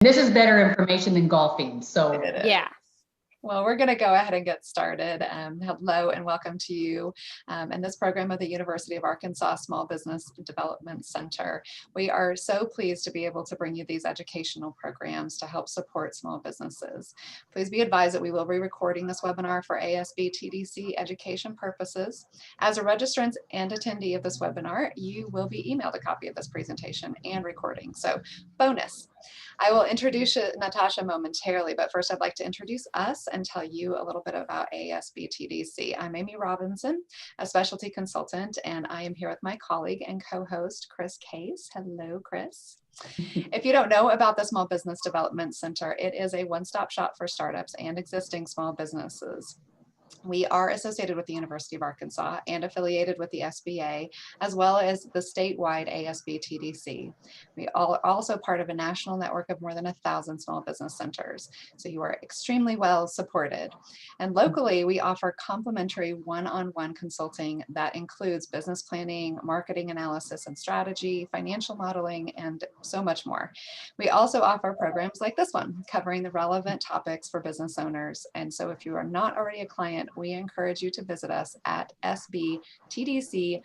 This is better information than golfing. So Yeah. Well, we're going to go ahead and get started. Hello and welcome to you in this program of the University of Arkansas Small Business Development Center. We are so pleased to be able to bring you these educational programs to help support small businesses. Please be advised that we will be recording this webinar for ASB TDC education purposes. As a registrant and attendee of this webinar, you will be emailed a copy of this presentation and recording. So bonus. I will introduce Natasha momentarily, but first I'd like to introduce us and tell you a little bit about ASB TDC. I'm Amy Robinson, a specialty consultant, and I am here with my colleague and co-host, Chris Case. Hello, Chris. If you don't know about the Small Business Development Center, it is a one-stop shop for startups and existing small businesses. We are associated with the University of Arkansas and affiliated with the SBA, as well as the statewide ASB TDC. We are also part of a national network of more than 1,000 small business centers. So you are extremely well supported. And locally, we offer complimentary one-on-one consulting that includes business planning, marketing analysis and strategy, financial modeling, and so much more. We also offer programs like this one, covering the relevant topics for business owners. And so if you are not already a client, we encourage you to visit us at sbtdc.uark.edu.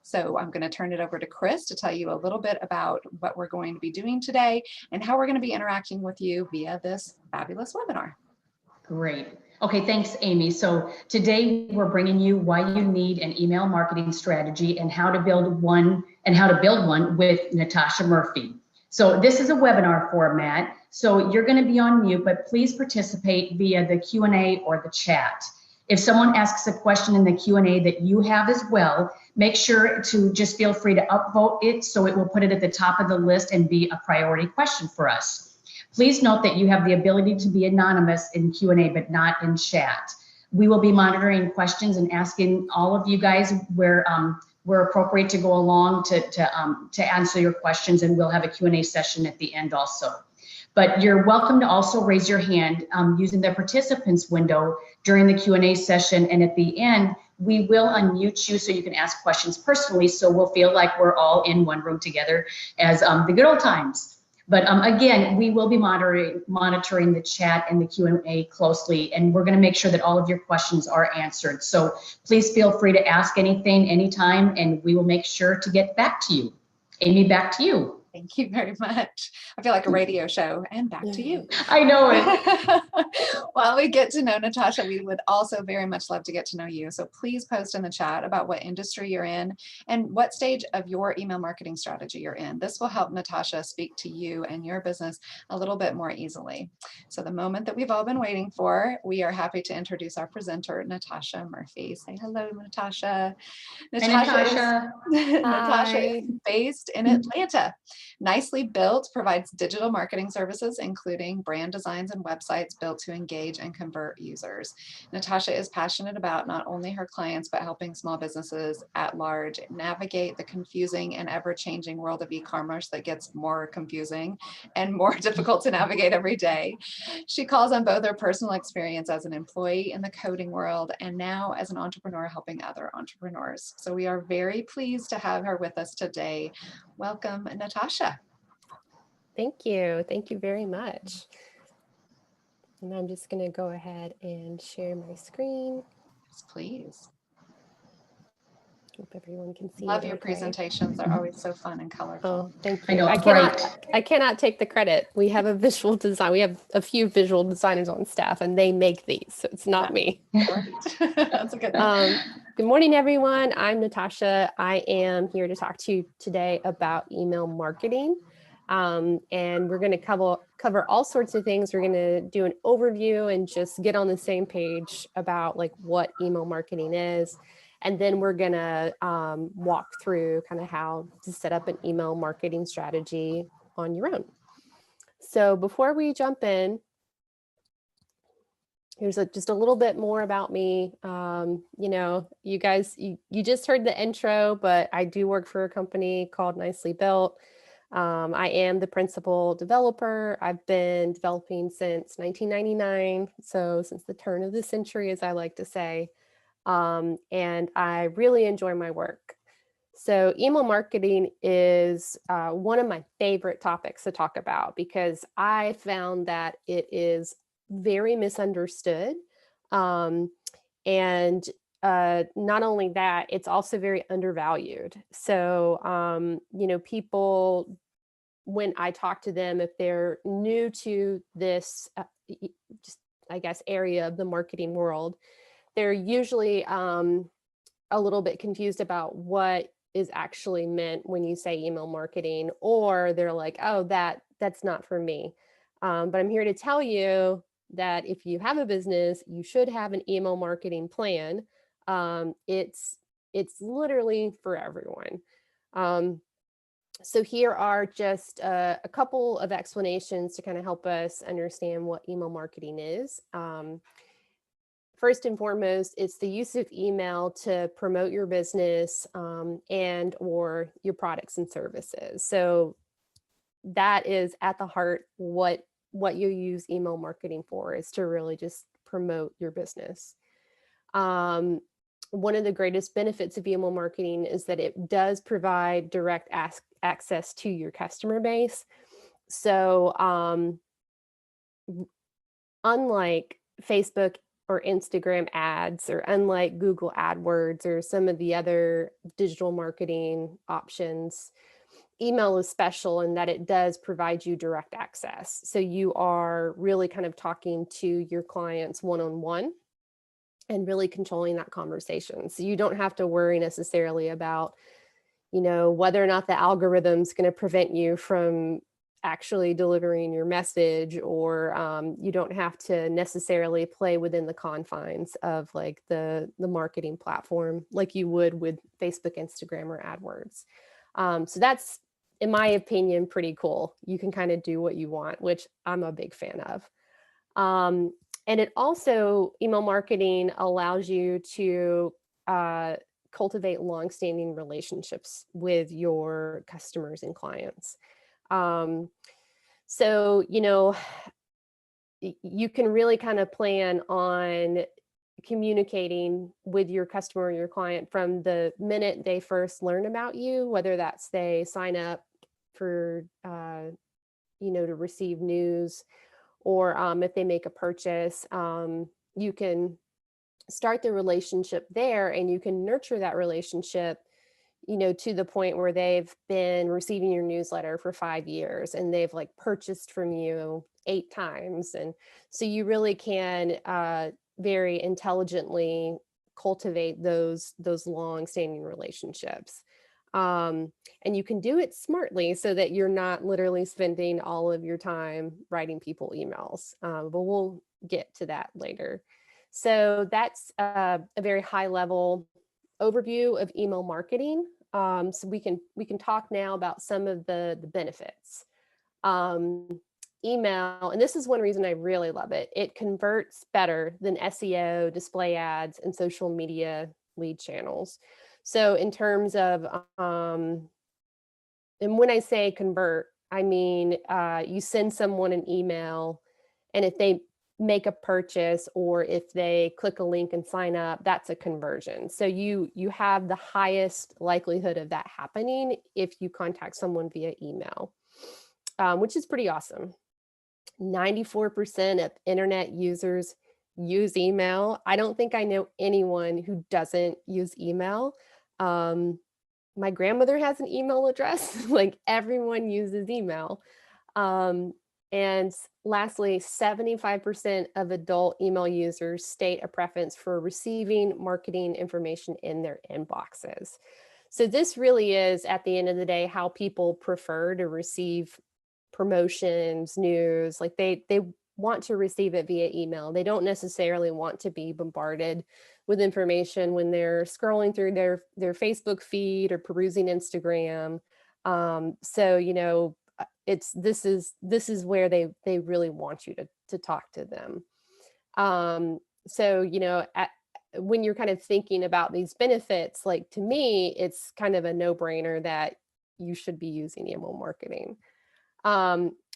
So I'm going to turn it over to Chris to tell you a little bit about what we're going to be doing today and how we're going to be interacting with you via this fabulous webinar. great. Okay, thanks, Amy. So today we're bringing you why you need an email marketing strategy and how to build one with Natasha Murphy. So this is a webinar format. So you're going to be on mute, but please participate via the Q&A or the chat. If someone asks a question in the Q&A that you have as well, make sure to just feel free to upvote it so it will put it at the top of the list and be a priority question for us. Please note that you have the ability to be anonymous in Q&A, but not in chat. We will be monitoring questions and asking all of you guys where appropriate to go along to answer your questions, and we'll have a Q&A session at the end also. But you're welcome to also raise your hand using the participants window during the Q&A session, and at the end, we will unmute you so you can ask questions personally, so we'll feel like we're all in one room together as the good old times. But again, we will be monitoring the chat and the Q&A closely, and we're going to make sure that all of your questions are answered. So please feel free to ask anything, anytime, and we will make sure to get back to you. Amy, back to you. Thank you very much. I feel like a radio show, and back to you. I know it. While we get to know Natasha, we would also very much love to get to know you. So please post in the chat about what industry you're in and what stage of your email marketing strategy you're in. This will help Natasha speak to you and your business a little bit more easily. So the moment that we've all been waiting for, we are happy to introduce our presenter, Natasha Murphy. Say hello, Natasha. Natasha. Natasha is based in Atlanta. Nicely Built provides digital marketing services, including brand designs and websites built to engage and convert users. Natasha is passionate about not only her clients, but helping small businesses at large navigate the confusing and ever-changing world of e-commerce that gets more confusing and more difficult to navigate every day. She calls on both her personal experience as an employee in the coding world and now as an entrepreneur helping other entrepreneurs. So we are very pleased to have her with us today. Welcome, Natasha. Thank you. Thank you very much. And I'm just going to go ahead and share my screen. Yes, please. Hope everyone can see. Love your presentations. They're always so fun and colorful. Oh, thank you. I know, I cannot take the credit. We have a visual design. We have a few visual designers on staff, and they make these, so it's not me. That's a good thing. Good morning, everyone. I'm Natasha. I am here to talk to you today about email marketing. And we're going to cover all sorts of things. We're going to do an overview and just get on the same page about like what email marketing is. And then we're going to walk through kind of how to set up an email marketing strategy on your own. So before we jump in, here's just a little bit more about me. You know, you guys, you just heard the intro, but I do work for a company called Nicely Built. I am the principal developer. I've been developing since 1999, so since the turn of the century, as I like to say, and I really enjoy my work. So email marketing is one of my favorite topics to talk about because I found that it is very misunderstood. And not only that, it's also very undervalued. So, people, when I talk to them, if they're new to this, just, I guess, area of the marketing world, they're usually a little bit confused about what is actually meant when you say email marketing, or they're like, oh, that's not for me. But I'm here to tell you that if you have a business, you should have an email marketing plan. It's literally for everyone. So here are just a couple of explanations to kind of help us understand what email marketing is. First and foremost, it's the use of email to promote your business and or your products and services. So that is at the heart what you use email marketing for, is to really just promote your business. One of the greatest benefits of email marketing is that it does provide direct access to your customer base. So unlike Facebook or Instagram ads, or unlike Google AdWords or some of the other digital marketing options, email is special in that it does provide you direct access. So you are really kind of talking to your clients one-on-one and really controlling that conversation. So you don't have to worry necessarily about, whether or not the algorithm's going to prevent you from actually delivering your message, or you don't have to necessarily play within the confines of like the marketing platform like you would with Facebook, Instagram, or AdWords. So that's, in my opinion, pretty cool. You can kind of do what you want, which I'm a big fan of. And it also, email marketing allows you to cultivate longstanding relationships with your customers and clients. So, you can really kind of plan on communicating with your customer or your client from the minute they first learn about you, whether that's they sign up for, to receive news, or if they make a purchase. You can start the relationship there, and you can nurture that relationship, to the point where they've been receiving your newsletter for 5 years and they've like purchased from you 8 times. And so you really can very intelligently cultivate those long-standing relationships. And you can do it smartly so that you're not literally spending all of your time writing people emails. But we'll get to that later. So that's a very high level overview of email marketing. So we can talk now about some of the benefits. Email, and this is one reason I really love it. It converts better than SEO, display ads, and social media lead channels. So in terms of, and when I say convert, I mean, you send someone an email, and if they make a purchase or if they click a link and sign up, that's a conversion. So you have the highest likelihood of that happening if you contact someone via email, which is pretty awesome. 94% of internet users use email. I don't think I know anyone who doesn't use email. My grandmother has an email address. Like, everyone uses email. And lastly, 75% of adult email users state a preference for receiving marketing information in their inboxes. So this really is, at the end of the day, how people prefer to receive promotions, news. Like they want to receive it via email. They don't necessarily want to be bombarded with information when they're scrolling through their Facebook feed or perusing Instagram. So this is where they really want you to talk to them. When you're kind of thinking about these benefits, like, to me, it's kind of a no-brainer that you should be using email marketing.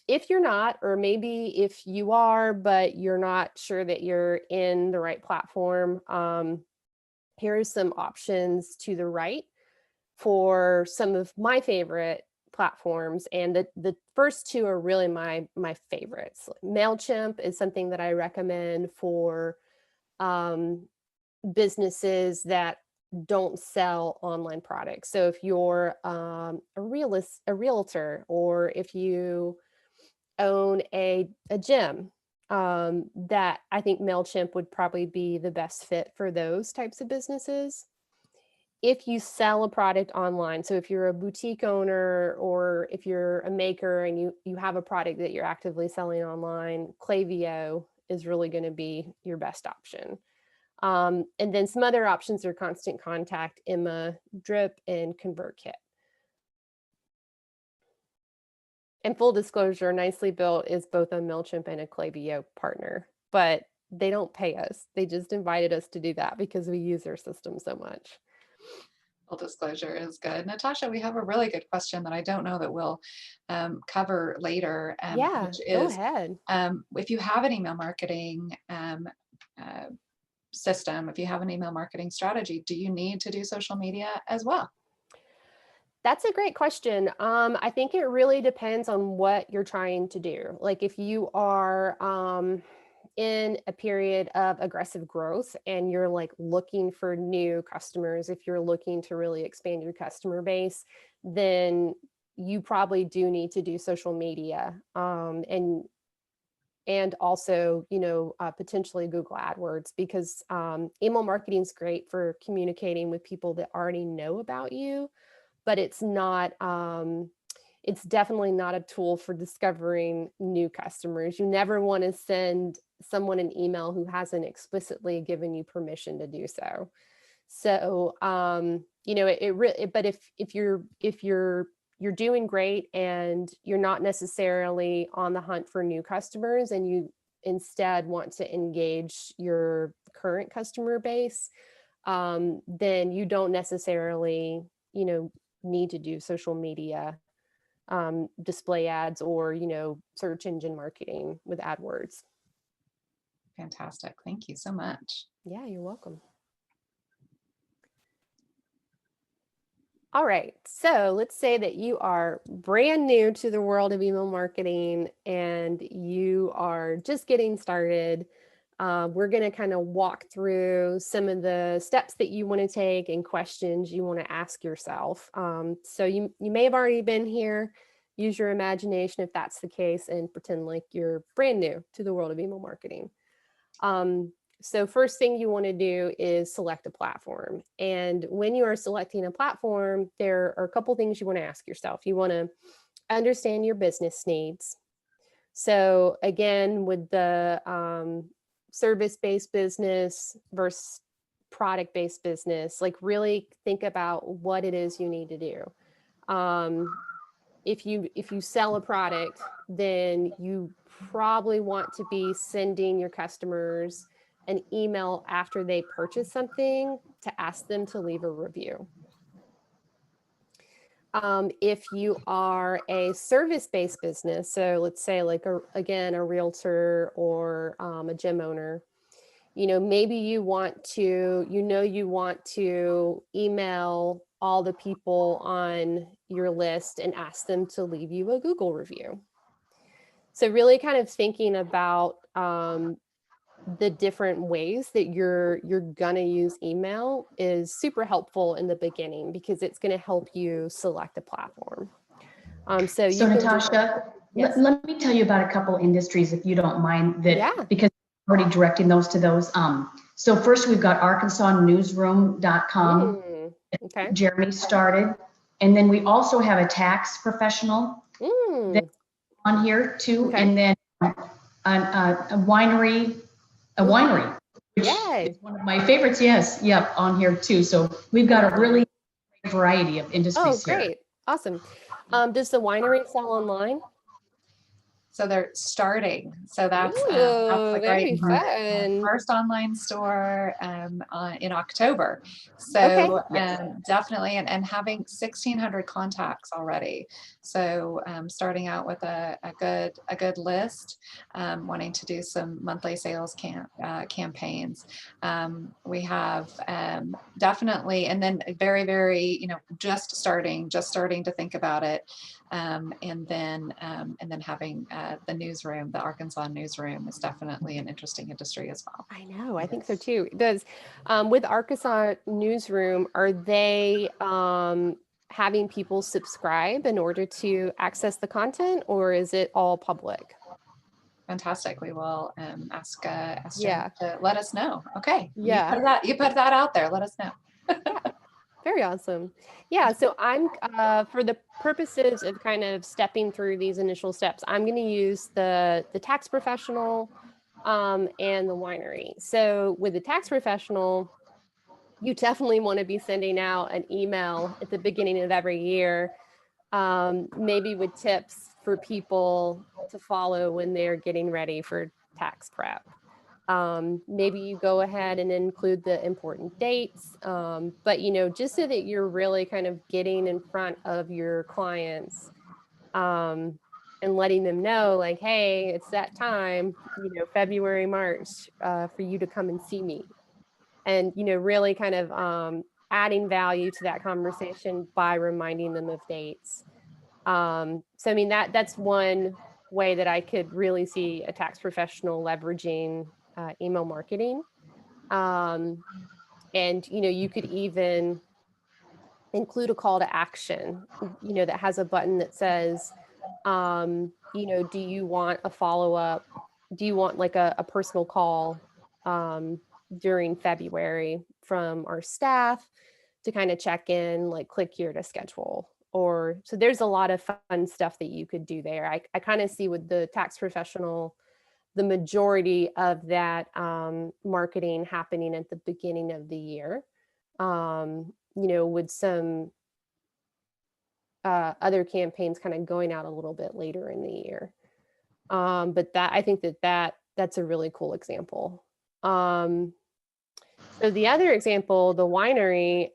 If you're not, or maybe if you are, but you're not sure that you're in the right platform, here are some options to the right for some of my favorite platforms, and the first two are really my favorites. MailChimp is something that I recommend for businesses that don't sell online products. So if you're a realtor, or if you own a gym, that I think MailChimp would probably be the best fit for those types of businesses. If you sell a product online, so if you're a boutique owner, or if you're a maker and you have a product that you're actively selling online, Klaviyo is really going to be your best option. And then some other options are Constant Contact, Emma, Drip, and ConvertKit. And full disclosure, Nicely Built is both a MailChimp and a Klaviyo partner, but they don't pay us. They just invited us to do that because we use their system so much. Full disclosure is good. Natasha, we have a really good question that I don't know that we'll cover later, Yeah, which go is ahead. if you have an email marketing system, if you have an email marketing strategy, do you need to do social media as well? That's a great question. I think it really depends on what you're trying to do. Like if you are in a period of aggressive growth and you're like looking for new customers, if you're looking to really expand your customer base, then you probably do need to do social media, and also, potentially Google AdWords, because email marketing is great for communicating with people that already know about you, but it's not, it's definitely not a tool for discovering new customers. You never want to send someone an email who hasn't explicitly given you permission to do so. So, but if you're doing great and you're not necessarily on the hunt for new customers, and you instead want to engage your current customer base, then you don't necessarily, need to do social media, display ads, or, search engine marketing with AdWords. Fantastic. Thank you so much. Yeah, you're welcome. All right, so let's say that you are brand new to the world of email marketing and you are just getting started. We're going to kind of walk through some of the steps that you want to take and questions you want to ask yourself. So you may have already been here. Use your imagination if that's the case, and pretend like you're brand new to the world of email marketing. So first thing you want to do is select a platform. And when you are selecting a platform, there are a couple things you want to ask yourself. You want to understand your business needs. So again, with the service-based business versus product-based business, like really think about what it is you need to do. If you sell a product, then you probably want to be sending your customers an email after they purchase something to ask them to leave a review. If you are a service-based business, so let's say like a realtor or a gym owner, maybe you want to email all the people on your list and ask them to leave you a Google review. So really kind of thinking about the different ways that you're gonna use email is super helpful in the beginning, because it's going to help you select a platform. So you can Natasha, yes. let me tell you about a couple industries, if you don't mind, that Yeah. because I'm already directing those to those. So first we've got ArkansasNewsroom.com. Okay. Jeremy started, and then we also have a tax professional that's on here too, Okay. and then a winery. Which Yay. is one of my favorites. Yes, yep, on here too. So we've got a really great variety of industries here. Great. Awesome. Does the winery sell online? So they're starting. So that's Ooh, the very great part. fun. First online store in October. So Okay. definitely, and having 1,600 contacts already. So starting out with a good list, wanting to do some monthly sales campaigns. We have definitely, and then very, just starting to think about it. And then having the newsroom, the Arkansas newsroom is definitely an interesting industry as well. I know, I think so too. Does with Arkansas Newsroom, are they having people subscribe in order to access the content, or is it all public? Fantastic. We will ask Jen Yeah. to let us know. Okay. Yeah. You put that out there. Let us know. Yeah. Very awesome. Yeah, so I'm for the purposes of kind of stepping through these initial steps, I'm going to use the tax professional and the winery. So with the tax professional, you definitely want to be sending out an email at the beginning of every year, maybe with tips for people to follow when they're getting ready for tax prep. Maybe you go ahead and include the important dates, but just so that you're really kind of getting in front of your clients, and letting them know like, hey, it's that time, February, March, for you to come and see me. And, really kind of adding value to that conversation by reminding them of dates. So, I mean, that's one way that I could really see a tax professional leveraging email marketing. And, you could even include a call to action, that has a button that says, do you want a follow-up? Do you want like a personal call during February from our staff to kind of check in, like click here to schedule? Or so there's a lot of fun stuff that you could do there. I kind of see with the tax professional, the majority of that marketing happening at the beginning of the year, with some other campaigns kind of going out a little bit later in the year. But I think that's a really cool example. So the other example, the winery,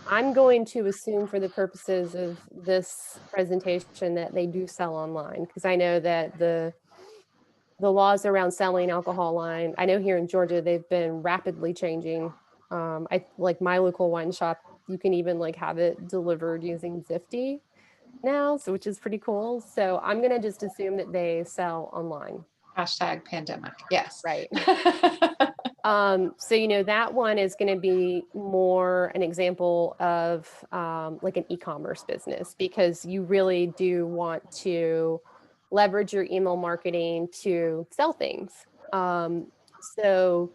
I'm going to assume for the purposes of this presentation that they do sell online, because I know that the laws around selling alcohol online, I know here in Georgia, they've been rapidly changing. I like my local wine shop, you can even like have it delivered using Zifty now, so which is pretty cool. So I'm gonna just assume that they sell online. Hashtag pandemic. Yes. Right. So, that one is going to be more an example of like an e-commerce business, because you really do want to leverage your email marketing to sell things. So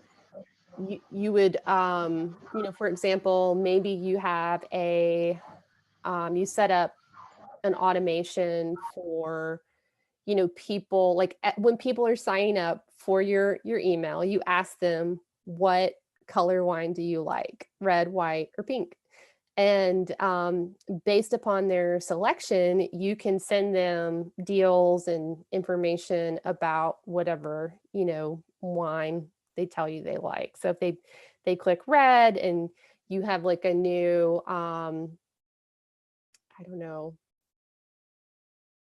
you would, for example, maybe you have you set up an automation for people, like when people are signing up for your email, you ask them, what color wine do you like, red, white, or pink? And based upon their selection, you can send them deals and information about whatever wine they tell you they like. So if they click red and you have like a new I don't know,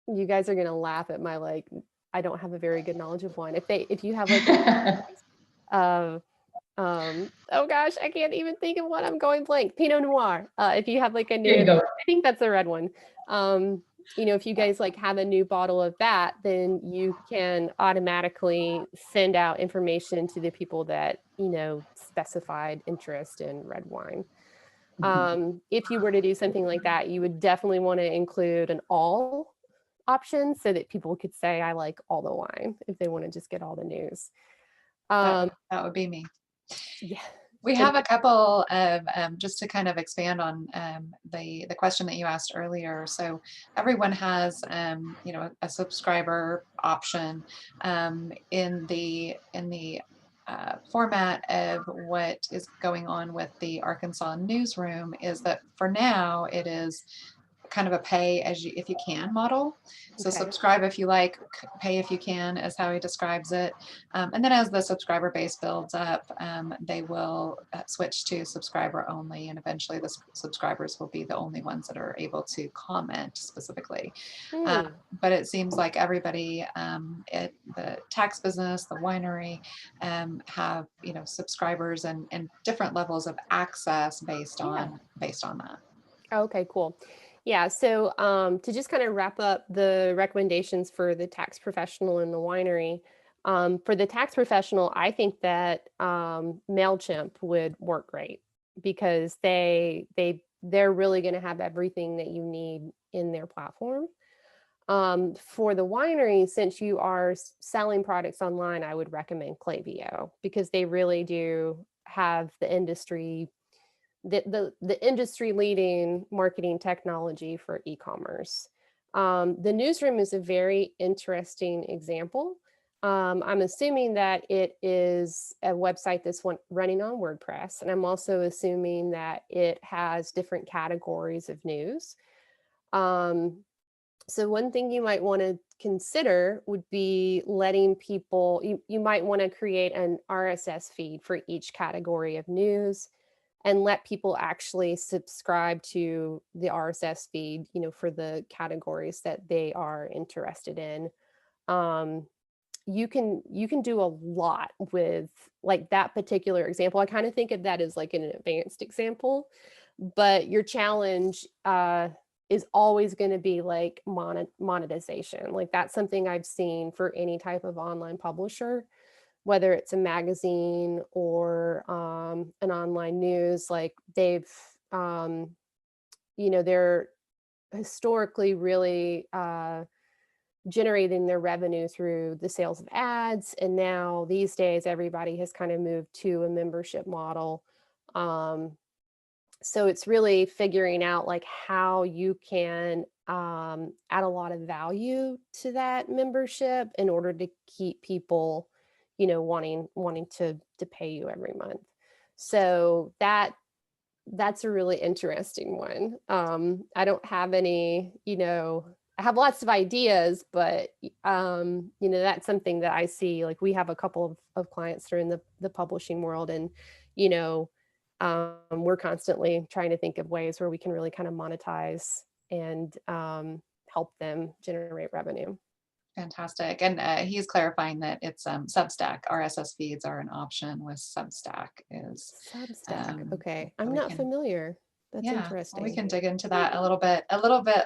you guys are gonna laugh at my like, I don't have a very good knowledge of wine. If you have like oh gosh, I can't even think of what, I'm going blank. Pinot Noir. If you have like a There new, you go. I think that's the red one. If you guys like have a new bottle of that, then you can automatically send out information to the people that specified interest in red wine. If you were to do something like that, you would definitely want to include an all option so that people could say, I like all the wine, if they want to just get all the news. That would be me. Yeah. We have a couple of, just to kind of expand on the question that you asked earlier. So everyone has, a subscriber option in the format of what is going on with the Arkansas newsroom is that for now it is kind of a pay as you if you can model. So Okay. subscribe if you like, pay if you can is how he describes it. And then as the subscriber base builds up, they will switch to subscriber only, and eventually the subscribers will be the only ones that are able to comment specifically. Hmm. But it seems like everybody at the tax business, the winery, have subscribers and different levels of access based on that. Okay, cool. Yeah, so to just kind of wrap up the recommendations for the tax professional and the winery, for the tax professional, I think that MailChimp would work great because they're really going to have everything that you need in their platform. For the winery, since you are selling products online, I would recommend Klaviyo because they really do have the industry leading marketing technology for e-commerce. The newsroom is a very interesting example. I'm assuming that it is a website that's running on WordPress, and I'm also assuming that it has different categories of news. So one thing you might want to consider would be letting people, you might want to create an RSS feed for each category of news and let people actually subscribe to the RSS feed, for the categories that they are interested in. You can do a lot with like that particular example. I kind of think of that as like an advanced example, but your challenge is always going to be like monetization. Like that's something I've seen for any type of online publisher, whether it's a magazine or an online news. Like they're historically really generating their revenue through the sales of ads. And now these days, everybody has kind of moved to a membership model. So it's really figuring out like how you can add a lot of value to that membership in order to keep people, wanting to pay you every month. So that's a really interesting one. I don't have any, I have lots of ideas, but that's something that I see. Like we have a couple of clients that are in the publishing world, and we're constantly trying to think of ways where we can really kind of monetize and help them generate revenue. Fantastic. And he's clarifying that it's Substack. RSS feeds are an option with Substack is. Substack. Okay. so I'm we not can- familiar. That's Yeah, interesting. we can dig into that a little bit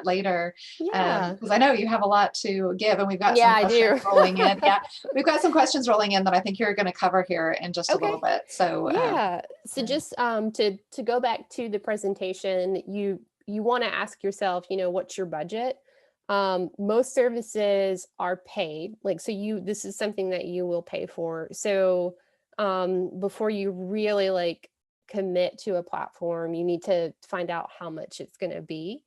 later. Yeah. Because I know you have a lot to give, and we've got Yeah, some I do. questions rolling in. Yeah, we've got some questions rolling in that I think you're going to cover here in just a Okay. little bit. So Yeah. So just to go back to the presentation, you want to ask yourself, what's your budget? Most services are paid. Like, so this is something that you will pay for. So before you really like commit to a platform, you need to find out how much it's going to be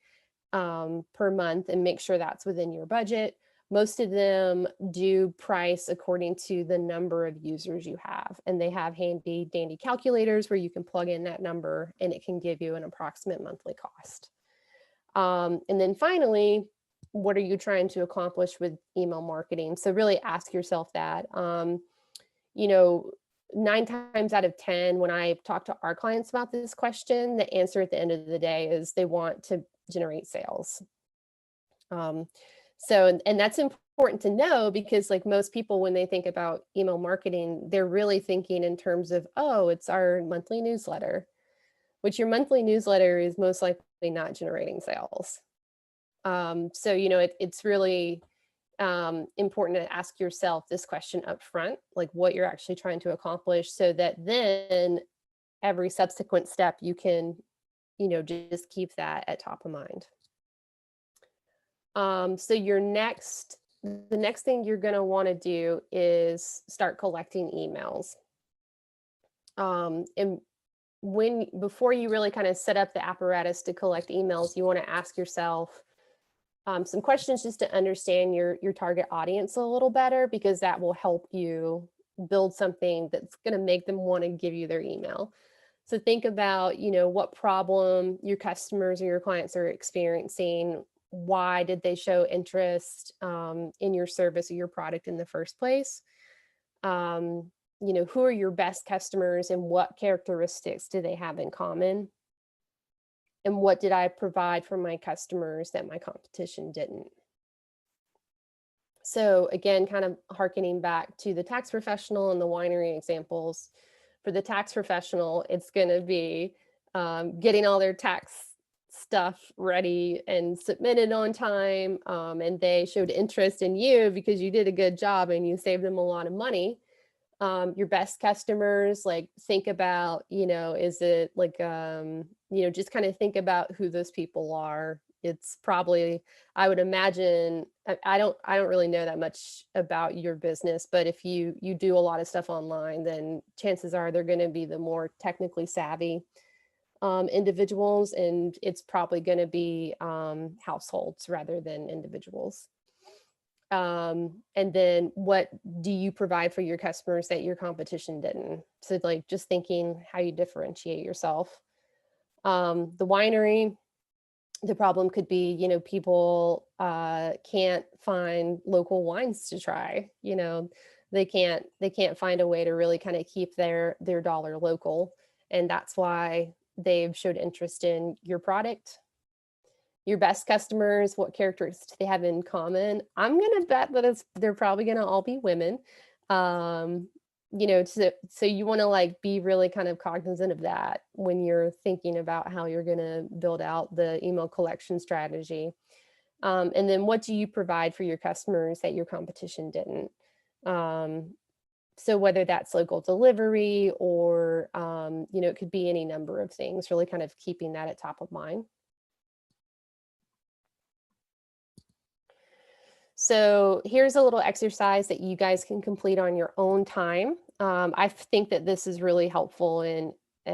per month and make sure that's within your budget. Most of them do price according to the number of users you have, and they have handy dandy calculators where you can plug in that number and it can give you an approximate monthly cost. And then finally, what are you trying to accomplish with email marketing? So really ask yourself that. 9 times out of 10, when I talk to our clients about this question, the answer at the end of the day is they want to generate sales. So that's important to know because like most people, when they think about email marketing, they're really thinking in terms of, oh, it's our monthly newsletter, which your monthly newsletter is most likely not generating sales. So, it's really important to ask yourself this question up front, like what you're actually trying to accomplish, so that then every subsequent step you can, just keep that at top of mind. So the next thing you're going to want to do is start collecting emails. And before you really kind of set up the apparatus to collect emails, you want to ask yourself some questions just to understand your target audience a little better, because that will help you build something that's going to make them want to give you their email. So think about, you know, what problem your customers or your clients are experiencing. Why did they show interest in your service or your product in the first place? You know, who are your best customers and what characteristics do they have in common? And what did I provide for my customers that my competition didn't? So again, kind of hearkening back to the tax professional and the winery examples. For the tax professional, it's going to be getting all their tax stuff ready and submitted on time. And they showed interest in you because you did a good job and you saved them a lot of money. Your best customers, like think about, you know, is it like, you know, just kind of think about who those people are. It's probably, I would imagine, I don't really know that much about your business, but if you do a lot of stuff online, then chances are they're going to be the more technically savvy individuals, and it's probably going to be households rather than individuals. And then what do you provide for your customers that your competition didn't? So like just thinking how you differentiate yourself. The winery, the problem could be, you know, people can't find local wines to try. You know, they can't find a way to really kind of keep their dollar local, and that's why they've showed interest in your product. Your best customers, what characteristics they have in common? I'm gonna bet that they're probably gonna all be women. You know, so you want to like be really kind of cognizant of that when you're thinking about how you're going to build out the email collection strategy. And then what do you provide for your customers that your competition didn't? So whether that's local delivery or, you know, it could be any number of things, really kind of keeping that at top of mind. So here's a little exercise that you guys can complete on your own time. I think that this is really helpful in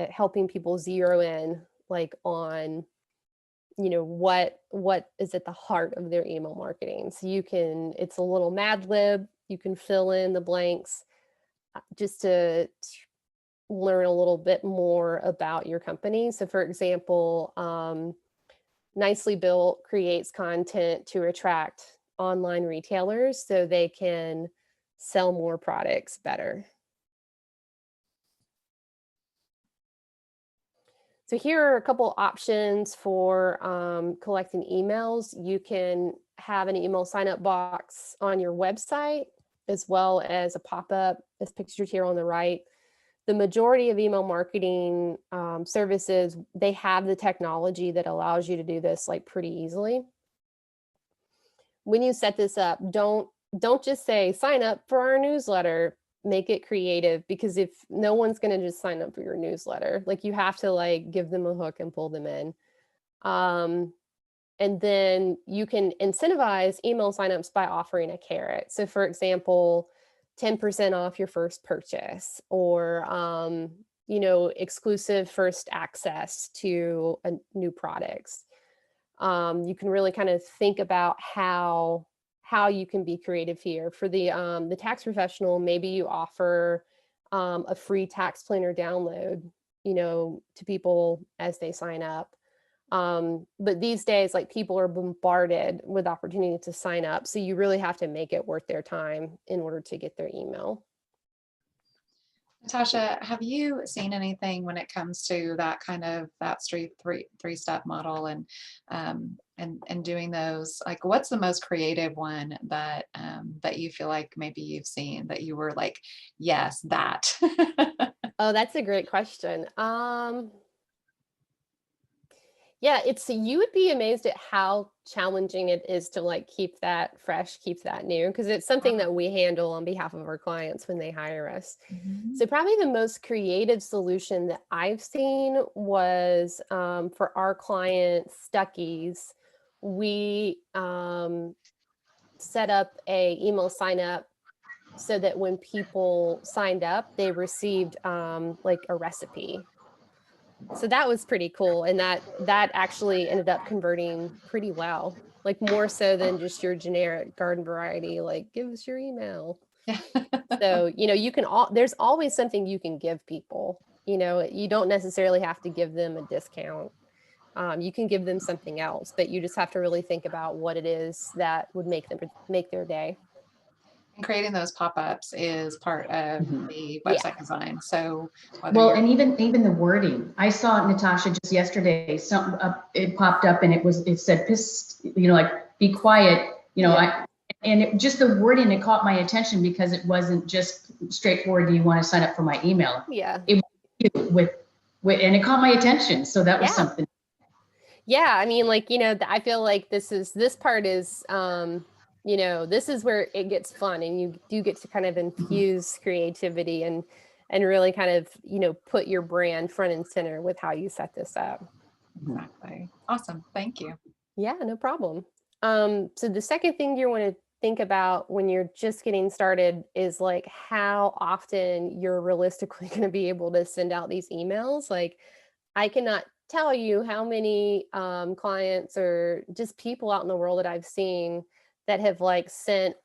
helping people zero in like on, you know, what is at the heart of their email marketing. So you can, it's a little Mad Lib, you can fill in the blanks just to learn a little bit more about your company. So for example, Nicely Built creates content to attract online retailers so they can sell more products better. So here are a couple options for collecting emails. You can have an email sign up box on your website, as well as a pop-up as pictured here on the right. The majority of email marketing services, they have the technology that allows you to do this like pretty easily. When you set this up, don't just say sign up for our newsletter. Make it creative, because if no one's going to just sign up for your newsletter, like you have to like give them a hook and pull them in. And then you can incentivize email signups by offering a carrot. So for example, 10% off your first purchase, or you know, exclusive first access to new products. You can really kind of think about how you can be creative here. For the tax professional, maybe you offer a free tax planner download, you know, to people as they sign up. But these days, like people are bombarded with opportunity to sign up. So you really have to make it worth their time in order to get their email. Natasha, have you seen anything when it comes to that kind of that three-step model and doing those? Like, what's the most creative one that that you feel like maybe you've seen that you were like, yes, that? Oh, that's a great question. Yeah, you would be amazed at how challenging it is to like keep that fresh, keep that new, because it's something that we handle on behalf of our clients when they hire us. Mhm. So probably the most creative solution that I've seen was for our client Stuckey's. We set up a email sign up so that when people signed up, they received like a recipe. So that was pretty cool, and that actually ended up converting pretty well, like more so than just your generic garden variety, like give us your email. Yeah. So, you know, you can there's always something you can give people. You know, you don't necessarily have to give them a discount. You can give them something else, but you just have to really think about what it is that would make their day. And creating those pop-ups is part of Mhm. the Yeah. website design. So whether Well, you're and even the wording. I saw Natasha just yesterday, something up, it popped up and it said, like, be quiet, just the wording, it caught my attention because it wasn't just straightforward, do you want to sign up for my email? Yeah. It was with, and it caught my attention. So that was Yeah. something. Yeah. I mean, like, I feel like this part is, this is where it gets fun, and you do get to kind of infuse creativity and really kind of, put your brand front and center with how you set this up. exactly awesome. Thank you. Yeah, no problem. So the second thing you want to think about when you're just getting started is like how often you're realistically going to be able to send out these emails. Like, I cannot tell you how many clients or just people out in the world that I've seen that have like sent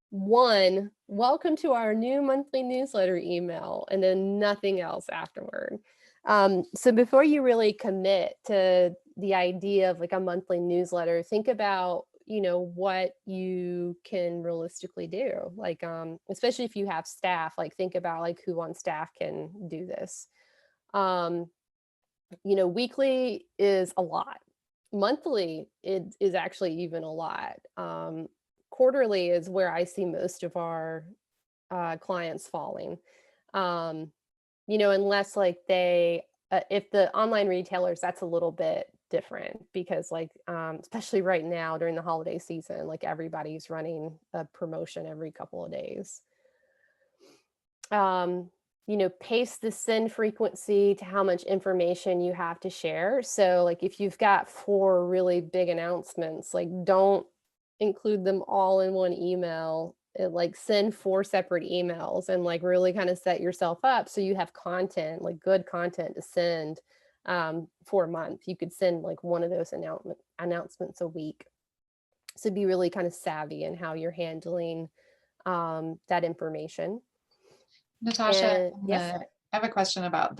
one welcome to our new monthly newsletter email and then nothing else afterward. So before you really commit to the idea of like a monthly newsletter, think about what you can realistically do. Like especially if you have staff, like think about like who on staff can do this. Weekly is a lot. Monthly it is actually even a lot. Quarterly is where I see most of our clients falling. Um, unless like if the online retailers, that's a little bit different because like, especially right now during the holiday season, like everybody's running a promotion every couple of days. Pace the send frequency to how much information you have to share. So like if you've got 4 really big announcements, like don't include them all in one email. Like send 4 separate emails and like really kind of set yourself up so you have content, like good content to send for a month. You could send like one of those announcements a week. So be really kind of savvy in how you're handling that information. Natasha, Yes. I have a question about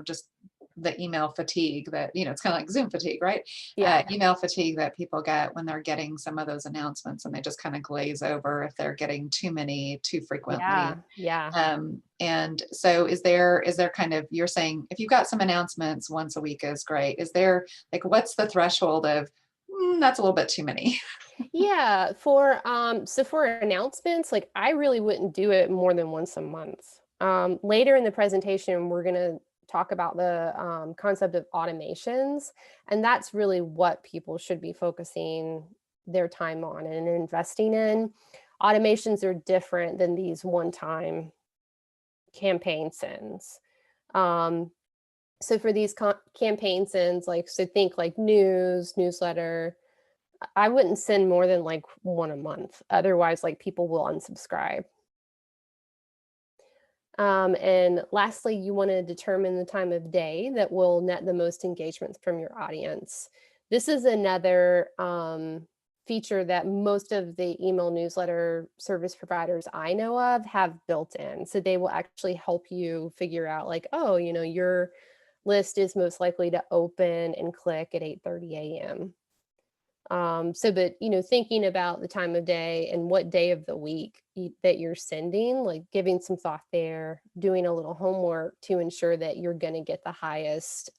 just the email fatigue that, it's kind of like Zoom fatigue, right? Yeah. Email fatigue that people get when they're getting some of those announcements and they just kind of glaze over if they're getting too many too frequently. Yeah. And so is there kind of, you're saying if you've got some announcements once a week is great. Is there like, what's the threshold of that's a little bit too many? Yeah. For announcements, like I really wouldn't do it more than once a month. Later in the presentation, we're going to talk about the concept of automations, and that's really what people should be focusing their time on and investing in. Automations are different than these one-time campaign sends. So for these campaign sends, like, so think like newsletter, I wouldn't send more than like one a month. Otherwise, like people will unsubscribe. And lastly, you want to determine the time of day that will net the most engagements from your audience. This is another feature that most of the email newsletter service providers I know of have built in. So they will actually help you figure out like, oh, your list is most likely to open and click at 8:30 a.m. But thinking about the time of day and what day of the week that you're sending, like giving some thought there, doing a little homework to ensure that you're going to get the highest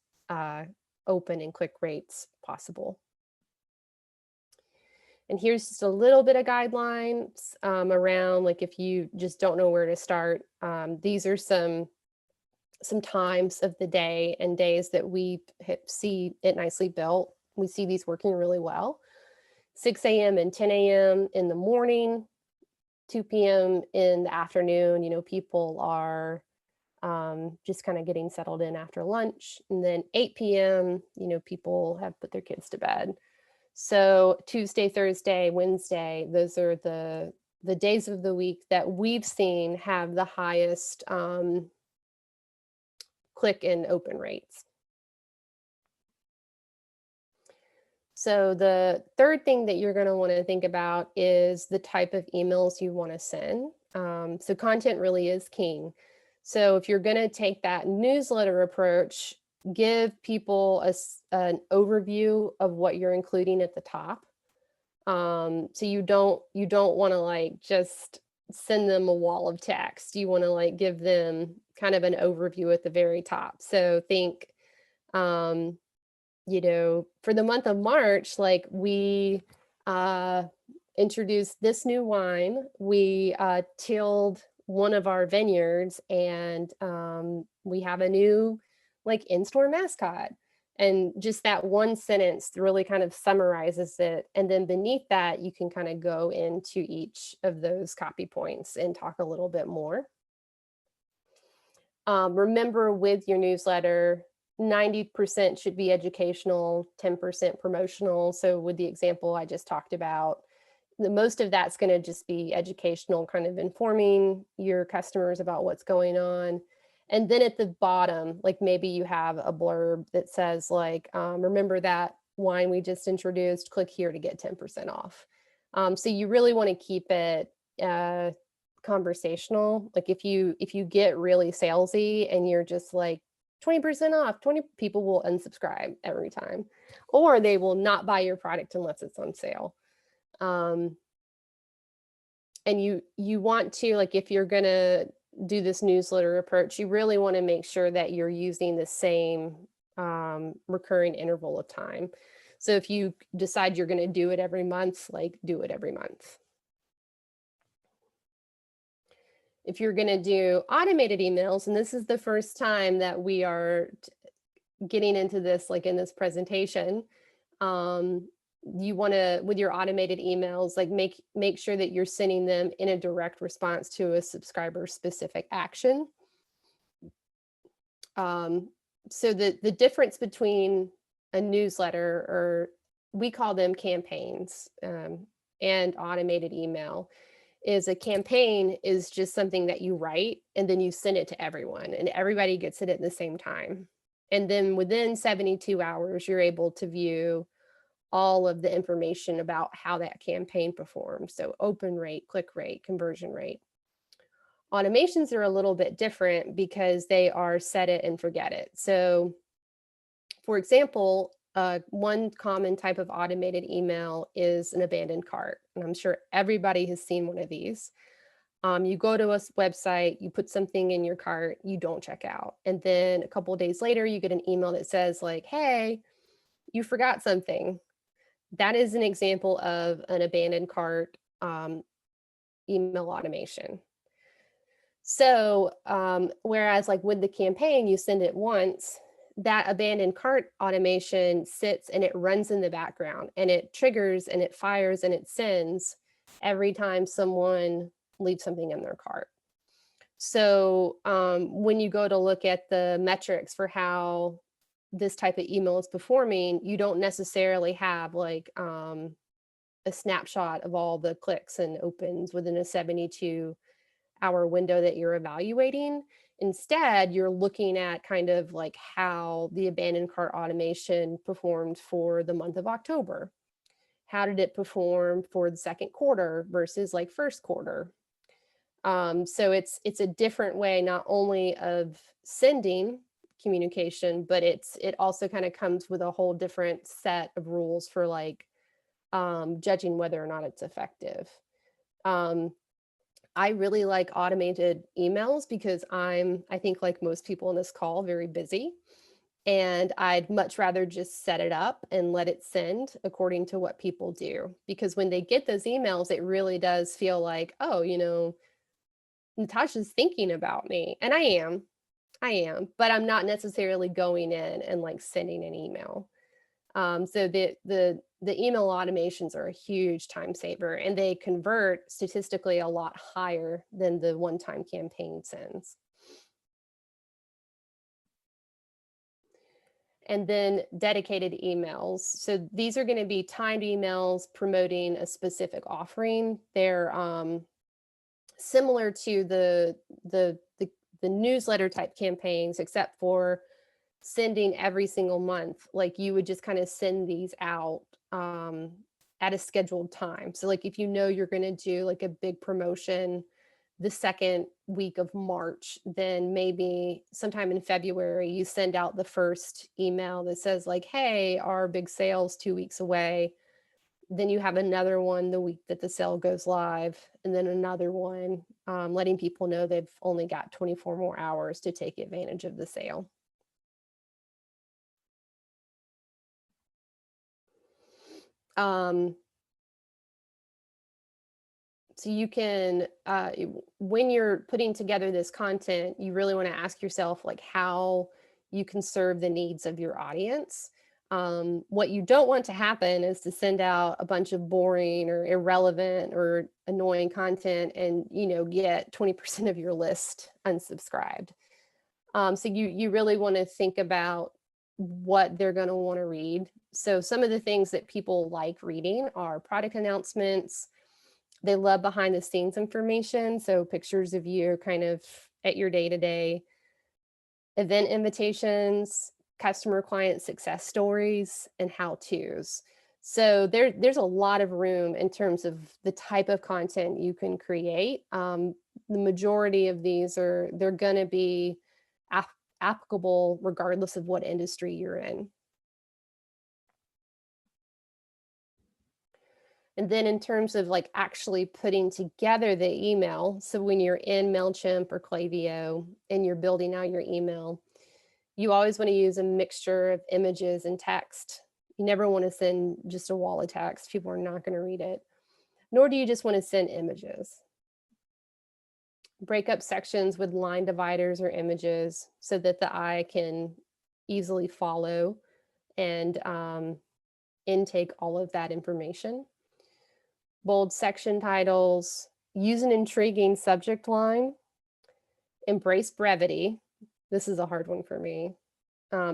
open and click rates possible. And here's just a little bit of guidelines around like if you just don't know where to start. These are some times of the day and days that we see it nicely built. We see these working really well. 6 a.m. and 10 a.m. in the morning, 2 p.m. in the afternoon, people are just kind of getting settled in after lunch. And then 8 p.m., people have put their kids to bed. So Tuesday, Thursday, Wednesday, those are the days of the week that we've seen have the highest click and open rates. So the third thing that you're going to want to think about is the type of emails you want to send. So content really is king. So if you're going to take that newsletter approach, give people an overview of what you're including at the top. So you don't want to like just send them a wall of text. You want to like give them kind of an overview at the very top. So think, you know, for the month of March, like we introduced this new wine. We tilled one of our vineyards, and we have a new like in-store mascot. And just that one sentence really kind of summarizes it. And then beneath that, you can kind of go into each of those copy points and talk a little bit more. Remember, with your newsletter, 90% should be educational, 10% promotional. So with the example I just talked about, the most of that's going to just be educational, kind of informing your customers about what's going on. And then at the bottom, like maybe you have a blurb that says like, remember that wine we just introduced, click here to get 10% off. So you really want to keep it conversational. Like if you get really salesy and you're just like 20% off, 20 people will unsubscribe every time, or they will not buy your product unless it's on sale. And you want to, like, if you're gonna do this newsletter approach, you really want to make sure that you're using the same recurring interval of time. So if you decide you're going to do it every month, like do it every month. If you're going to do automated emails, and this is the first time that we are getting into this, like in this presentation, you want to, with your automated emails, like make sure that you're sending them in a direct response to a subscriber specific action. So the difference between a newsletter, or we call them campaigns, and automated email, is a campaign is just something that you write and then you send it to everyone and everybody gets it at the same time. And then within 72 hours, you're able to view all of the information about how that campaign performed. So open rate, click rate, conversion rate. Automations are a little bit different because they are set it and forget it. So for example, one common type of automated email is an abandoned cart. And I'm sure everybody has seen one of these. You go to a website, you put something in your cart, you don't check out. And then a couple of days later, you get an email that says like, hey, you forgot something. That is an example of an abandoned cart email automation. So whereas like with the campaign, you send it once, that abandoned cart automation sits and it runs in the background and it triggers and it fires and it sends every time someone leaves something in their cart. So when you go to look at the metrics for how this type of email is performing, you don't necessarily have like a snapshot of all the clicks and opens within a 72-hour window that you're evaluating. Instead, you're looking at kind of like how the abandoned cart automation performed for the month of October. How did it perform for the second quarter versus like first quarter? So it's a different way not only of sending communication, but it also kind of comes with a whole different set of rules for like judging whether or not it's effective. I really like automated emails because I think like most people in this call, very busy. And I'd much rather just set it up and let it send according to what people do. Because when they get those emails, it really does feel like, oh, you know, Natasha's thinking about me. And I am, but I'm not necessarily going in and like sending an email. So the email automations are a huge time saver and they convert statistically a lot higher than the one-time campaign sends. And then dedicated emails. So these are going to be timed emails promoting a specific offering. They're similar to the newsletter type campaigns, except for sending every single month. Like you would just kind of send these out at a scheduled time. So like if you know you're going to do like a big promotion the second week of March, then maybe sometime in February, you send out the first email that says like, hey, our big sale's 2 weeks away. Then you have another one the week that the sale goes live, and then another one letting people know they've only got 24 more hours to take advantage of the sale. So you can, when you're putting together this content, you really want to ask yourself like how you can serve the needs of your audience. What you don't want to happen is to send out a bunch of boring or irrelevant or annoying content and, you know, get 20% of your list unsubscribed. So you really want to think about what they're going to want to read. So some of the things that people like reading are product announcements. They love behind the scenes information. So pictures of you kind of at your day-to-day, event invitations, customer client success stories, and how-tos. So there's a lot of room in terms of the type of content you can create. The majority of these they're going to be applicable regardless of what industry you're in. And then in terms of like actually putting together the email, so when you're in MailChimp or Klaviyo and you're building out your email, you always want to use a mixture of images and text. You never want to send just a wall of text. People are not going to read it. Nor do you just want to send images. Break up sections with line dividers or images so that the eye can easily follow and intake all of that information. Bold section titles, use an intriguing subject line, embrace brevity. This is a hard one for me.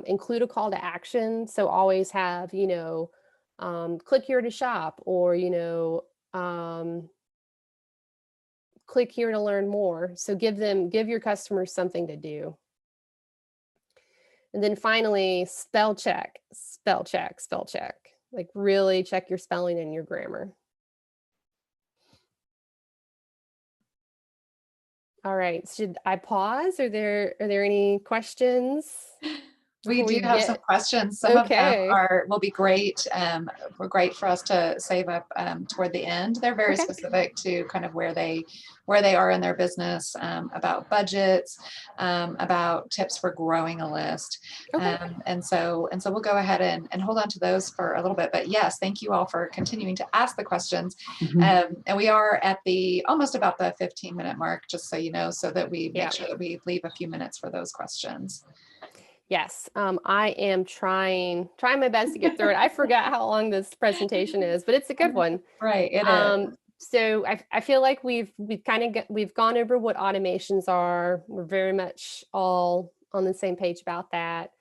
Include a call to action. So always have, you know, click here to shop, or, you know, click here to learn more. So give your customers something to do. And then finally, spell check. Like really check your spelling and your grammar. All right, should I pause? Are there any questions? We do have some questions. Some of them will be great. Were great for us to save up toward the end. They're very specific to kind of where they are in their business, about budgets, about tips for growing a list. And so we'll go ahead and hold on to those for a little bit. But yes, thank you all for continuing to ask the questions. And we are at almost about the 15-minute mark, just so you know, so that we make sure that we leave a few minutes for those questions. Yes, I am trying my best to get through it. I forgot how long this presentation is, but it's a good one. Right, it is. So I feel like we've gone over what automations are. We're very much all on the same page about that.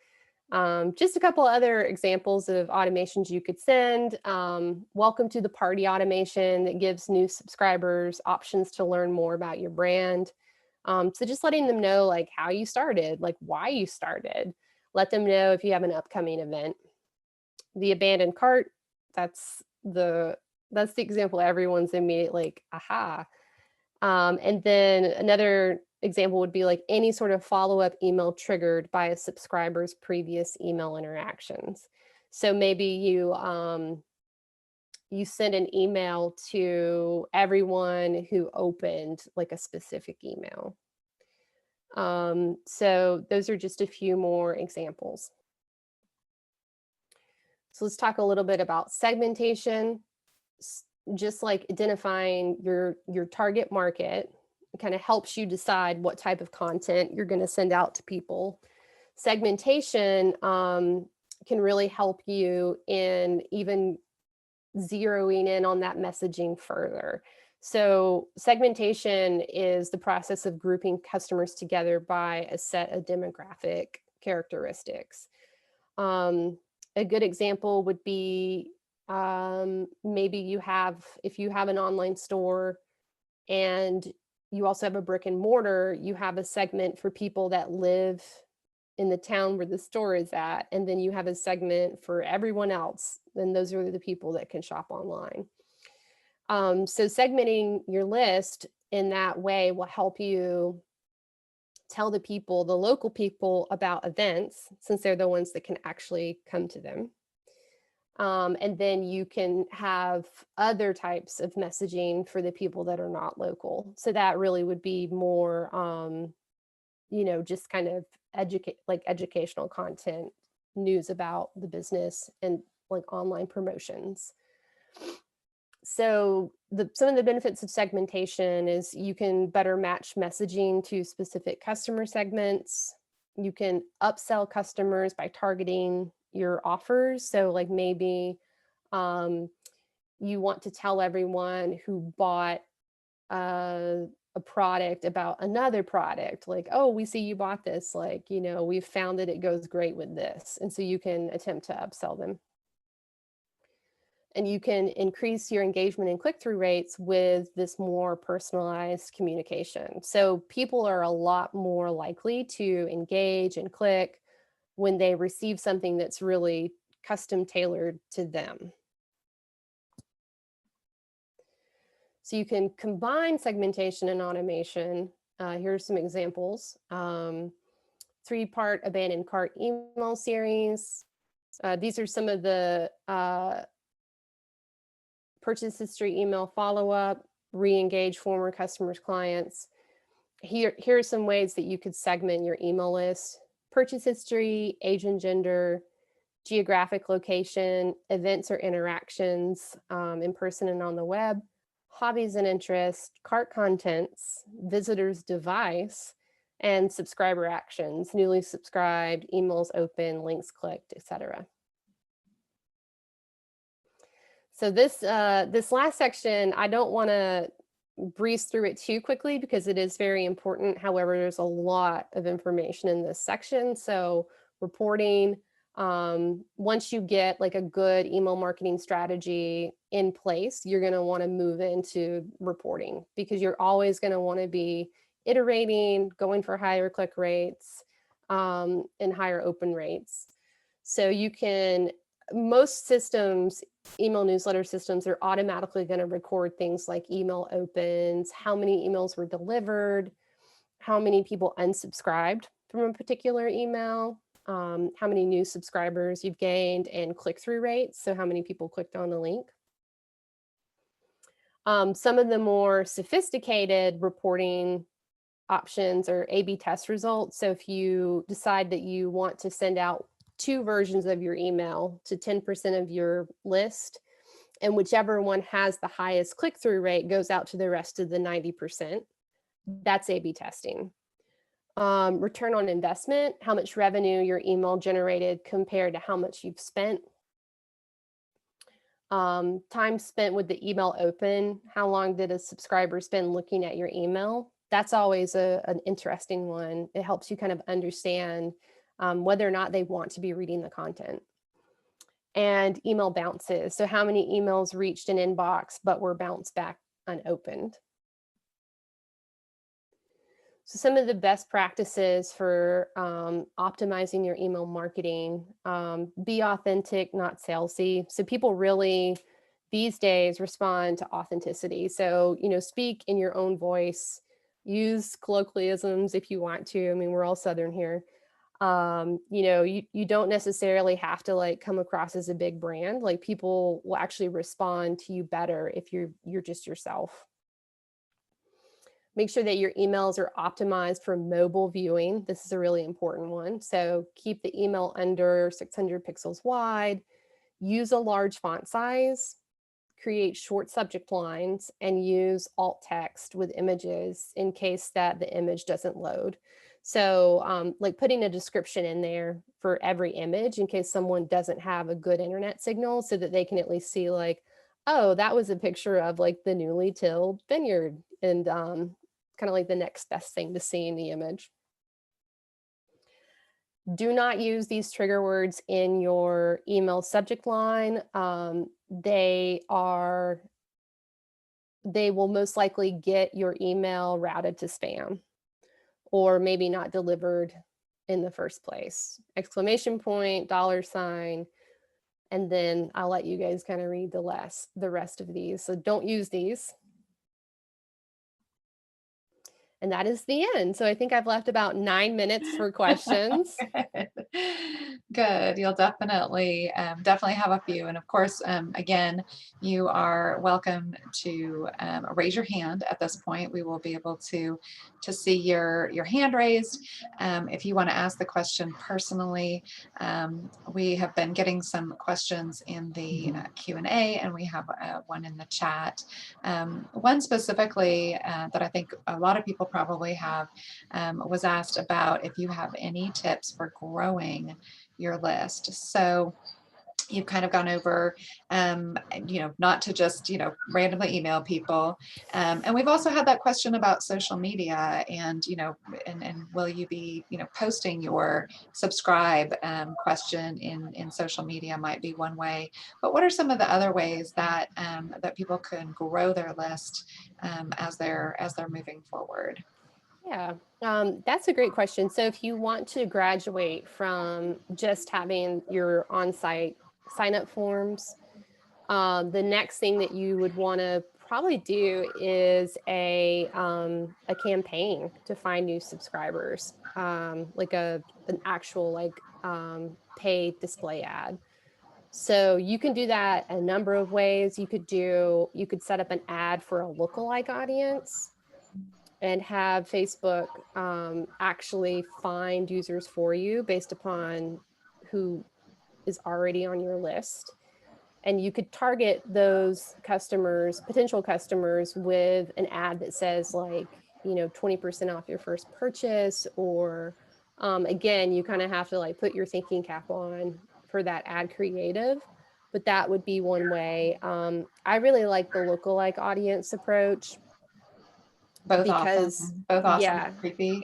Just a couple other examples of automations you could send. Welcome to the party automation that gives new subscribers options to learn more about your brand. So just letting them know like how you started, like why you started. Let them know if you have an upcoming event. The abandoned cart, that's the example everyone's immediately like, aha. And then another example would be like any sort of follow-up email triggered by a subscriber's previous email interactions. So maybe you send an email to everyone who opened like a specific email. So those are just a few more examples. So let's talk a little bit about segmentation. Just like identifying your target market, it kind of helps you decide what type of content you're going to send out to people. Segmentation can really help you in even zeroing in on that messaging further. So segmentation is the process of grouping customers together by a set of demographic characteristics. A good example would be maybe if you have an online store and you also have a brick and mortar, you have a segment for people that live in the town where the store is at, and then you have a segment for everyone else. Then those are the people that can shop online. So segmenting your list in that way will help you tell the people, the local people, about events, since they're the ones that can actually come to them. And then you can have other types of messaging for the people that are not local. So that really would be more, just kind of educational content, news about the business, and like online promotions. So some of the benefits of segmentation is you can better match messaging to specific customer segments. You can upsell customers by targeting your offers. So like maybe you want to tell everyone who bought a product about another product, like, oh, we see you bought this, like, we've found that it goes great with this. And so you can attempt to upsell them. And you can increase your engagement and click-through rates with this more personalized communication. So people are a lot more likely to engage and click when they receive something that's really custom tailored to them. So you can combine segmentation and automation. Here's some examples. 3-part abandoned cart email series. These are some of the purchase history email follow-up, re-engage former customers, clients. Here are some ways that you could segment your email list: purchase history, age and gender, geographic location, events or interactions in person and on the web, hobbies and interests, cart contents, visitors device, and subscriber actions, newly subscribed, emails open, links clicked, etc. So this last section, I don't want to breeze through it too quickly because it is very important. However, there's a lot of information in this section. So reporting, once you get like a good email marketing strategy in place, you're going to want to move into reporting, because you're always going to want to be iterating, going for higher click rates and higher open rates. So you can, most systems, email newsletter systems, are automatically going to record things like email opens, how many emails were delivered, how many people unsubscribed from a particular email, how many new subscribers you've gained, and click-through rates, so how many people clicked on the link. Some of the more sophisticated reporting options are A/B test results. So if you decide that you want to send out 2 versions of your email to 10% of your list, and whichever one has the highest click-through rate goes out to the rest of the 90%, that's A/B testing. Return on investment, how much revenue your email generated compared to how much you've spent. Time spent with the email open, how long did a subscriber spend looking at your email? That's always an interesting one. It helps you kind of understand whether or not they want to be reading the content. And email bounces, so how many emails reached an inbox but were bounced back unopened. So some of the best practices for optimizing your email marketing: be authentic, not salesy. So people really these days respond to authenticity. So, speak in your own voice, use colloquialisms if you want to. I mean, we're all Southern here. You don't necessarily have to like come across as a big brand. Like, people will actually respond to you better if you're just yourself. Make sure that your emails are optimized for mobile viewing. This is a really important one. So keep the email under 600 pixels wide, use a large font size, create short subject lines, and use alt text with images in case that the image doesn't load. So like putting a description in there for every image in case someone doesn't have a good internet signal, so that they can at least see like, oh, that was a picture of like the newly tilled vineyard, and kind of like the next best thing to see in the image. Do not use these trigger words in your email subject line. They will most likely get your email routed to spam, or maybe not delivered in the first place. Exclamation point, $, and then I'll let you guys kind of read the rest of these. So don't use these. And that is the end. So I think I've left about 9 minutes for questions. Good. Good. You'll definitely have a few. And of course, again, you are welcome to raise your hand at this point. We will be able to see your hand raised. If you want to ask the question personally, we have been getting some questions in the Q&A, and we have one in the chat. One specifically that I think a lot of people probably have was asked about if you have any tips for growing your list. So you've kind of gone over, not to just, randomly email people. And we've also had that question about social media and, and will you be, posting your subscribe question in social media might be one way. But what are some of the other ways that that people can grow their list as they're moving forward? Yeah, that's a great question. So if you want to graduate from just having your on-site sign-up forms, the next thing that you would want to probably do is a campaign to find new subscribers, like an actual paid display ad. So you can do that a number of ways. You could set up an ad for a lookalike audience and have Facebook actually find users for you based upon who is already on your list. And you could target those customers, potential customers, with an ad that says 20% off your first purchase, or again, you kind of have to put your thinking cap on for that ad creative. But that would be one way. I really like the lookalike audience approach. Both because awesome. Both awesome. Yeah, creepy.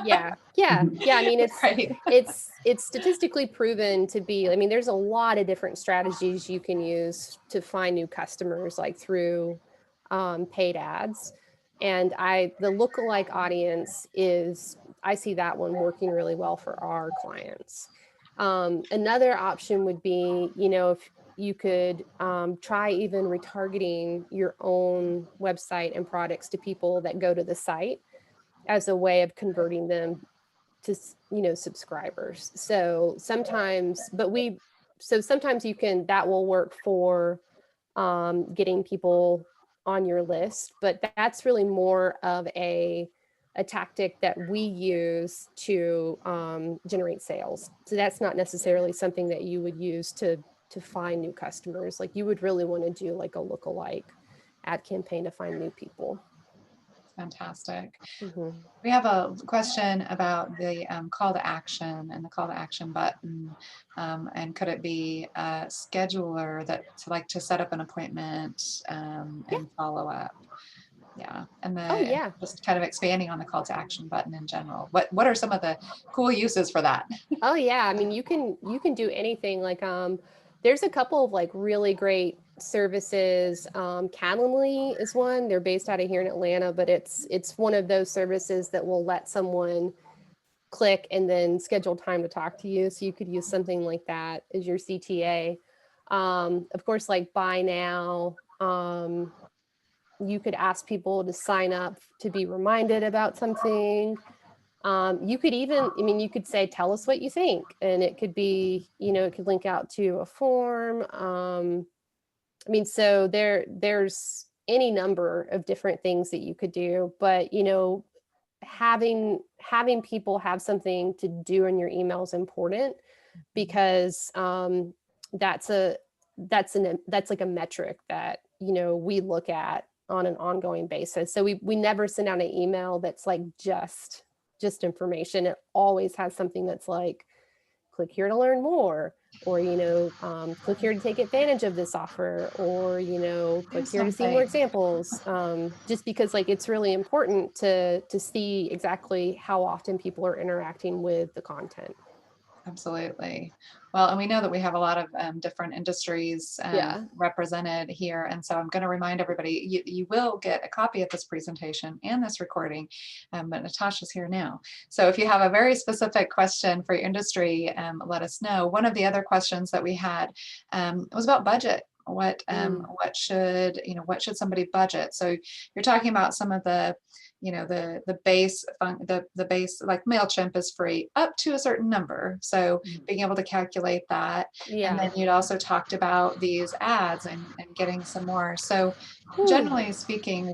yeah. I mean, it's statistically proven to be. I mean, there's a lot of different strategies you can use to find new customers, through paid ads. And the lookalike audience I see that one working really well for our clients. Another option would be, if you could try even retargeting your own website and products to people that go to the site as a way of converting them to, subscribers. So sometimes that will work for getting people on your list, but that's really more of a tactic that we use to generate sales. So that's not necessarily something that you would use to find new customers. You would really want to do a lookalike ad campaign to find new people. Fantastic. Mm-hmm. We have a question about the call to action and the call to action button. And could it be a scheduler to set up an appointment and follow up? Yeah. And just kind of expanding on the call to action button in general. What are some of the cool uses for that? Oh yeah. I mean, you can do anything. There's a couple of really great services. Calendly is one. They're based out of here in Atlanta, but it's one of those services that will let someone click and then schedule time to talk to you. So you could use something like that as your CTA. Of course, Buy Now. You could ask people to sign up to be reminded about something. You could even, you could say, tell us what you think. And it could be, it could link out to a form. So there's any number of different things that you could do, but, having people have something to do in your email is important, because that's a metric that, we look at on an ongoing basis. So we never send out an email that's just information. It always has something that's click here to learn more, or click here to take advantage of this offer, or click here to see more examples, just because it's really important to see exactly how often people are interacting with the content. Absolutely. Well, and we know that we have a lot of different industries represented here. And so I'm going to remind everybody, you will get a copy of this presentation and this recording, but Natasha's here now. So if you have a very specific question for your industry, let us know. One of the other questions that we had was about budget. What should somebody budget? So you're talking about some of the the base the base, like MailChimp is free up to a certain number. So being able to calculate that. And then you'd also talked about these ads and getting some more. So generally speaking,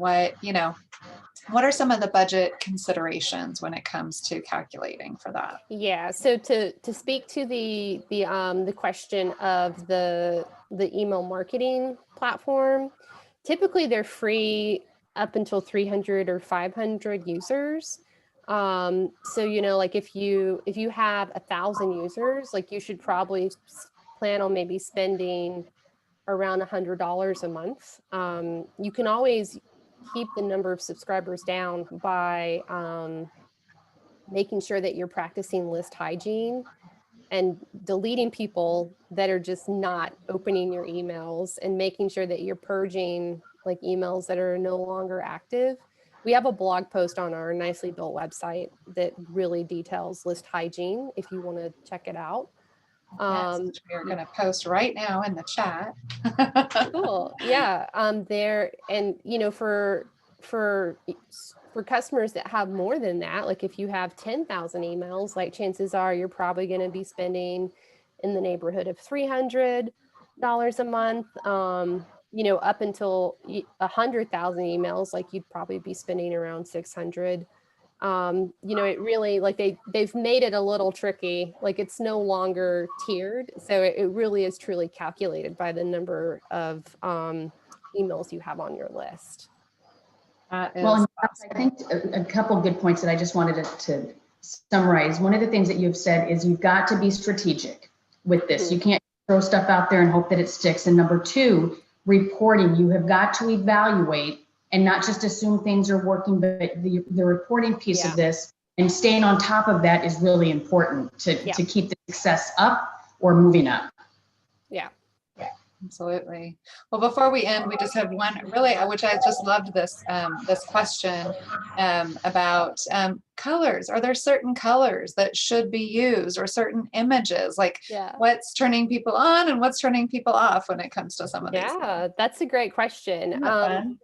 what are some of the budget considerations when it comes to calculating for that? Yeah. So to speak to the question of the email marketing platform, typically they're free up until 300 or 500 users. So like if you have 1,000 users, like you should probably plan on maybe spending around $100 a month. You can always keep the number of subscribers down by making sure that you're practicing list hygiene and deleting people that are just not opening your emails, and making sure that you're purging like emails that are no longer active. We have a blog post on our Nicely Built website that really details list hygiene if you want to check it out. Yes, which we are going to post right now in the chat. Cool. Yeah. There, and for customers that have more than that, like if you have 10,000 emails, like chances are you're probably going to be spending in the neighborhood of $300 a month. Up until 100,000 emails, like you'd probably be spending around 600. It really, like they've made it a little tricky, like it's no longer tiered. So it really is truly calculated by the number of emails you have on your list. Well, I think a couple good points that I just wanted to summarize. One of the things that you've said is you've got to be strategic with this. You can't throw stuff out there and hope that it sticks. And number two, reporting. You have got to evaluate and not just assume things are working, but the reporting piece of this and staying on top of that is really important to keep the success up or moving up. Yeah. Absolutely. Well, before we end, we just have one really, which I just loved this this question about colors. Are there certain colors that should be used, or certain images? Like what's turning people on and what's turning people off when it comes to some of these? Yeah, that's a great question.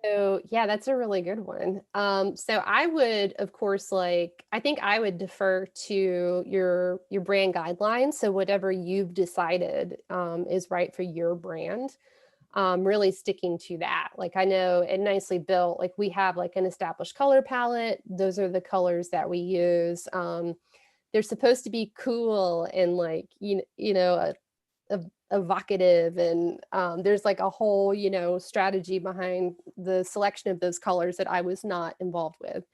So yeah, that's a really good one. So I would, of course, I think I would defer to your brand guidelines. So whatever you've decided is right for your brand. Really sticking to that. Like I know at Nicely Built, like we have like an established color palette. Those are the colors that we use. They're supposed to be cool and evocative, and there's like a whole strategy behind the selection of those colors that I was not involved with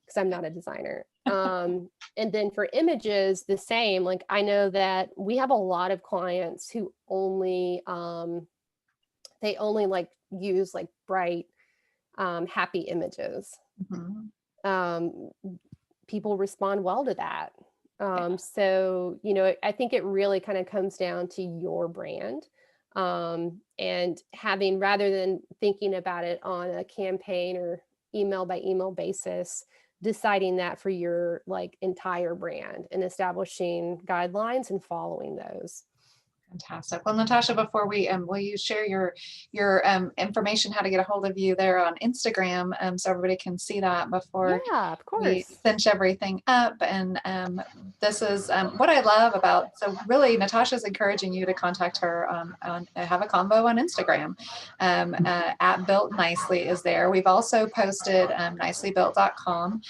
because I'm not a designer. And then for images, the same. Like I know that we have a lot of clients who only like use like bright, happy images. People respond well to that. So, I think it really kind of comes down to your brand, and having, rather than thinking about it on a campaign or email by email basis, deciding that for your like entire brand and establishing guidelines and following those. Fantastic. Well, Natasha, before we will you share your information, how to get a hold of you there on Instagram, so everybody can see that before of course. we cinch everything up. And this is what I love about. So really, Natasha's encouraging you to contact her on have a combo on Instagram. At Built Nicely is there. We've also posted nicelybuilt.com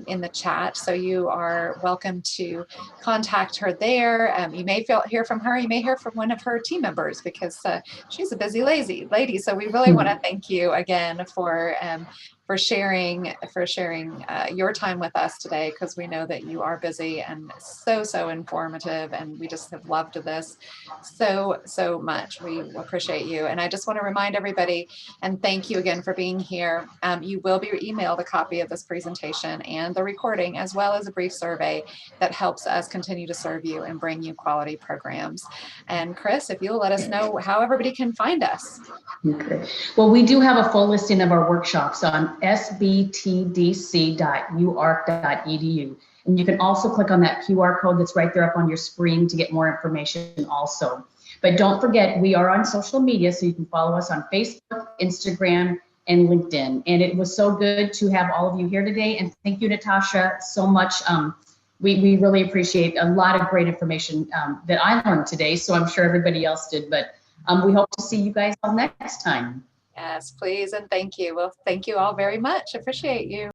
in the chat, so you are welcome to contact her there. You may hear from her. You may hear from one of her team members, because she's a busy, lazy lady. So we really want to thank you again for sharing your time with us today, because we know that you are busy and so informative, and we just have loved this so much. We appreciate you, and I just want to remind everybody and thank you again for being here. You will be emailed a copy of this presentation and the recording, as well as a brief survey that helps us continue to serve you and bring you quality programs. And Chris, if you'll let us know how everybody can find us. Okay. Well, we do have a full listing of our workshops on sbtdc.uark.edu. And you can also click on that QR code that's right there up on your screen to get more information also. But don't forget, we are on social media, so you can follow us on Facebook, Instagram, and LinkedIn. And it was so good to have all of you here today. And thank you, Natasha, so much. We really appreciate a lot of great information that I learned today. So I'm sure everybody else did, but we hope to see you guys all next time. Yes, please. And thank you. Well, thank you all very much. Appreciate you.